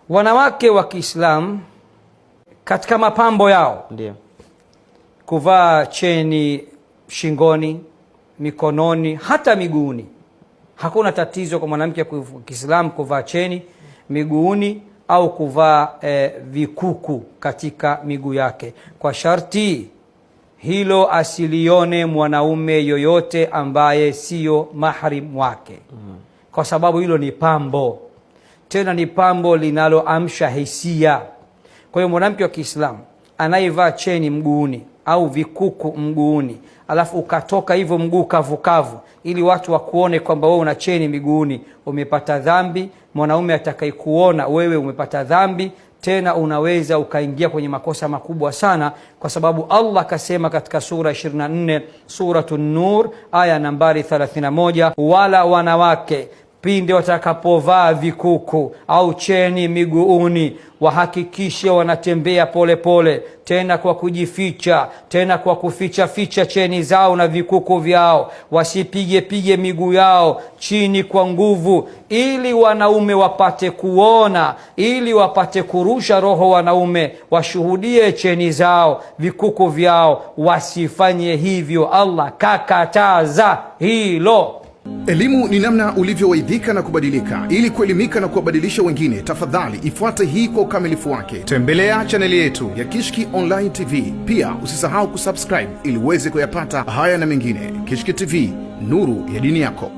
Wanawake wa Kiislamu katika mapambo yao ndio kuvaa cheni shingoni, mikononi, hata miguuni. Hakuna tatizo kwa mwanamke wa Kiislamu kuvaa cheni miguuni au kuvaa vikuku katika miguu yake, kwa sharti hilo asilione mwanaume yoyote ambaye sio mahrim wake. Kwa sababu hilo ni pambo, tena ni pambo linaloamsha hisia. Kwa hiyo mwanamke wa Kiislamu anayevaa cheni mguuni au vikuku mguuni, alafu ukatoka hivyo mguu kavukavu ili watu wakuone kwamba wewe una cheni miguuni, umepata dhambi. Mwanaume atakayekuona wewe umepata dhambi, tena unaweza ukaingia kwenye makosa makubwa sana, kwa sababu Allah kasema katika sura 24 Suratun Nur aya nambari 31, wala wanawake pinde watakapovaa vikuku au cheni miguuni wahakikishe wanatembea pole pole, tena kwa kujificha, tena kwa kuficha ficha cheni zao na vikuku vyao, wasipige pige miguu yao chini kwa nguvu, ili wanaume wapate kuona, ili wapate kurusha roho wanaume, washuhudie cheni zao, vikuku vyao. Wasifanye hivyo, Allah kakataza hilo. Elimu ni namna ulivyowaidhika na kubadilika. Ili kuelimika na kuwabadilisha wengine, tafadhali ifuate hii kwa ukamilifu wake. Tembelea chaneli yetu ya Kishki Online TV. Pia usisahau kusubscribe ili uweze kuyapata haya na mengine. Kishki TV, nuru ya dini yako.